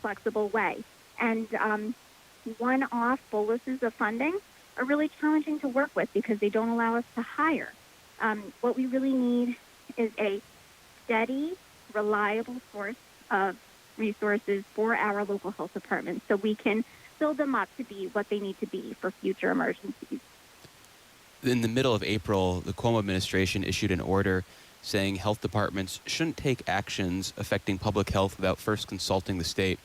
flexible way. And one-off boluses of funding are really challenging to work with because they don't allow us to hire. What we really need is a steady, reliable source of resources for our local health departments so we can build them up to be what they need to be for future emergencies. In the middle of April, the Cuomo administration issued an order saying health departments shouldn't take actions affecting public health without first consulting the state.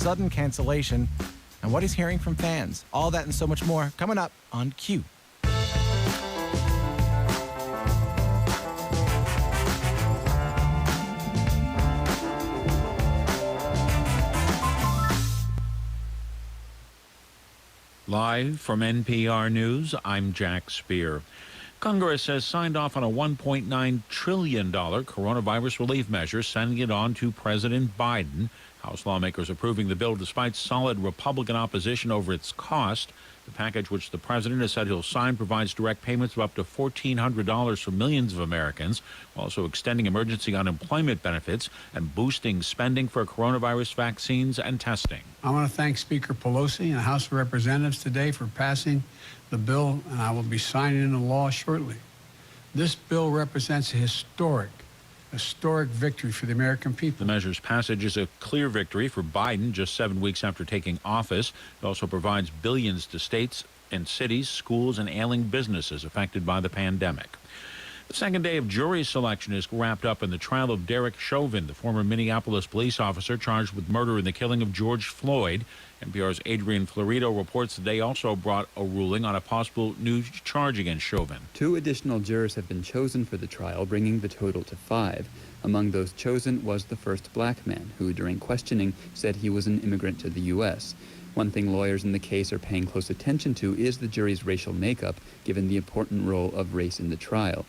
sudden cancellation, and what he's hearing from fans. All that and so much more coming up on Q. Live from NPR News, I'm Jack Spear. Congress has signed off on a $1.9 trillion coronavirus relief measure, sending it on to President Biden. House lawmakers approving the bill despite solid Republican opposition over its cost. The package, which the president has said he'll sign, provides direct payments of up to $1,400 for millions of Americans, while also extending emergency unemployment benefits and boosting spending for coronavirus vaccines and testing. I want to thank Speaker Pelosi and the House of Representatives today for passing the bill, and I will be signing into law shortly. This bill represents a historic victory for the American people. The measure's passage is a clear victory for Biden just 7 weeks after taking office. It also provides billions to states and cities, schools, and ailing businesses affected by the pandemic. The second day of jury selection is wrapped up in the trial of Derek Chauvin, the former Minneapolis police officer charged with murder in the killing of George Floyd. NPR's Adrian Florido reports the day also brought a ruling on a possible new charge against Chauvin. 2 additional jurors have been chosen for the trial, bringing the total to 5. Among those chosen was the first black man, who during questioning said he was an immigrant to the U.S. One thing lawyers in the case are paying close attention to is the jury's racial makeup, given the important role of race in the trial.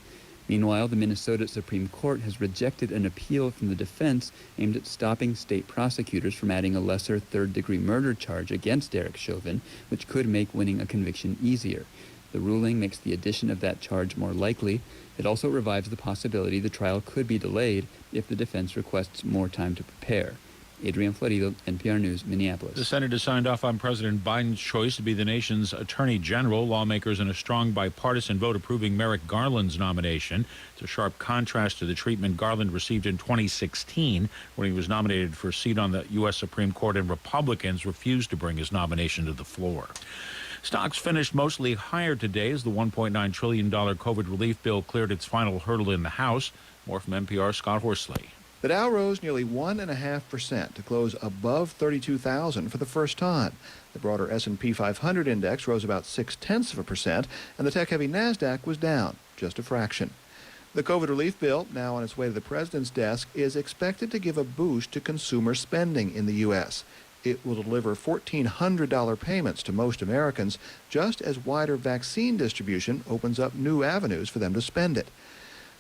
Meanwhile, the Minnesota Supreme Court has rejected an appeal from the defense aimed at stopping state prosecutors from adding a lesser third-degree murder charge against Derek Chauvin, which could make winning a conviction easier. The ruling makes the addition of that charge more likely. It also revives the possibility the trial could be delayed if the defense requests more time to prepare. Adrian Florido, NPR News, Minneapolis. The Senate has signed off on President Biden's choice to be the nation's attorney general. Lawmakers in a strong bipartisan vote approving Merrick Garland's nomination. It's a sharp contrast to the treatment Garland received in 2016 when he was nominated for a seat on the U.S. Supreme Court and Republicans refused to bring his nomination to the floor. Stocks finished mostly higher today as the $1.9 trillion COVID relief bill cleared its final hurdle in the House. More from NPR's Scott Horsley. The Dow rose nearly 1.5% to close above 32,000 for the first time. The broader S&P 500 index rose about 0.6%, and the tech-heavy NASDAQ was down just a fraction. The COVID relief bill, now on its way to the president's desk, is expected to give a boost to consumer spending in the U.S. It will deliver $1,400 payments to most Americans, just as wider vaccine distribution opens up new avenues for them to spend it.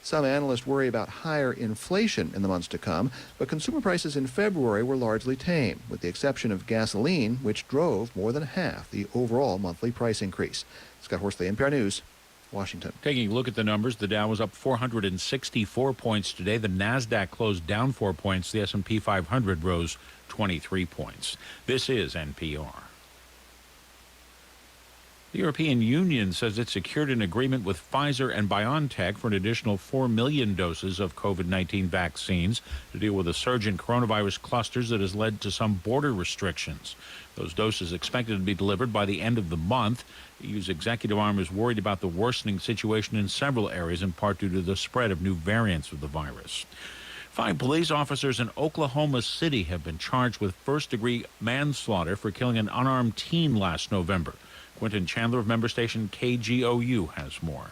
Some analysts worry about higher inflation in the months to come, but consumer prices in February were largely tame, with the exception of gasoline, which drove more than half the overall monthly price increase. Scott Horsley, NPR News, Washington. Taking a look at the numbers, the Dow was up 464 points today. The NASDAQ closed down 4 points. The S&P 500 rose 23 points. This is NPR. The European Union says it secured an agreement with Pfizer and BioNTech for an additional 4 million doses of COVID-19 vaccines to deal with a surge in coronavirus clusters that has led to some border restrictions. Those doses expected to be delivered by the end of the month. The EU's executive arm is worried about the worsening situation in several areas, in part due to the spread of new variants of the virus. 5 police officers in Oklahoma City have been charged with first-degree manslaughter for killing an unarmed teen last November. Quentin Chandler of member station KGOU has more.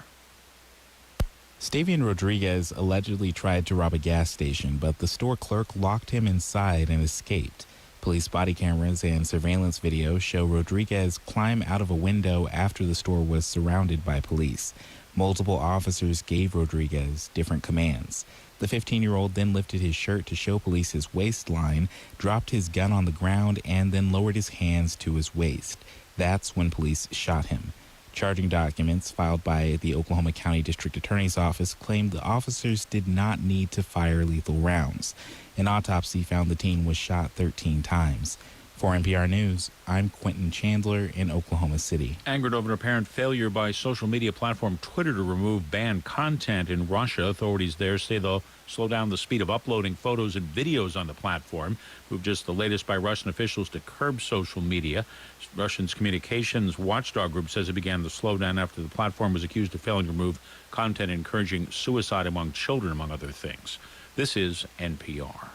Stavian Rodriguez allegedly tried to rob a gas station, but the store clerk locked him inside and escaped. Police body cameras and surveillance video show Rodriguez climb out of a window after the store was surrounded by police. Multiple officers gave Rodriguez different commands. The 15-year-old then lifted his shirt to show police his waistline, dropped his gun on the ground, and then lowered his hands to his waist. That's when police shot him. Charging documents filed by the Oklahoma County District Attorney's Office claimed the officers did not need to fire lethal rounds. An autopsy found the teen was shot 13 times. For NPR News, I'm Quentin Chandler in Oklahoma City. Angered over an apparent failure by social media platform Twitter to remove banned content in Russia, authorities there say they'll slow down the speed of uploading photos and videos on the platform. Move just the latest by Russian officials to curb social media. Russia's communications watchdog group says it began the slowdown after the platform was accused of failing to remove content encouraging suicide among children, among other things. This is NPR.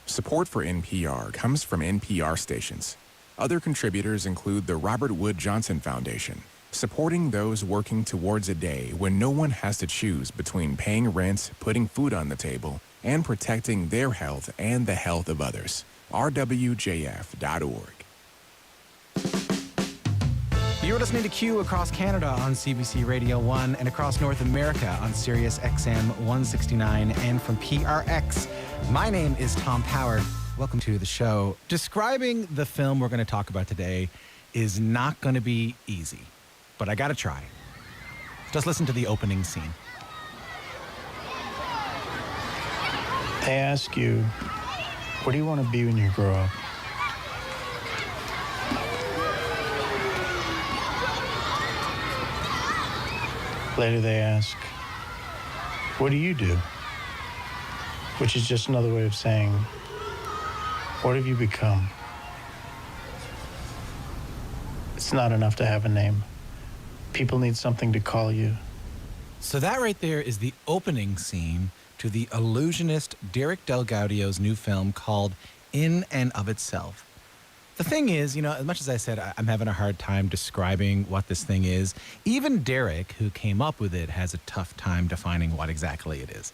Support for NPR comes from NPR stations. Other contributors include the Robert Wood Johnson Foundation, supporting those working towards a day when no one has to choose between paying rent, putting food on the table, and protecting their health and the health of others. rwjf.org. You're listening to Q across Canada on CBC Radio 1 and across North America on Sirius XM 169 and from PRX. My name is Tom Power. Welcome to the show. Describing the film we're going to talk about today is not going to be easy, but I got to try. Just listen to the opening scene. They ask you, what do you want to be when you grow up? Later they ask, what do you do? Which is just another way of saying, what have you become? It's not enough to have a name. People need something to call you. So that right there is the opening scene to the illusionist Derek DelGaudio's new film called In and of Itself. The thing is, as much as I said I'm having a hard time describing what this thing is, even Derek, who came up with it, has a tough time defining what exactly it is.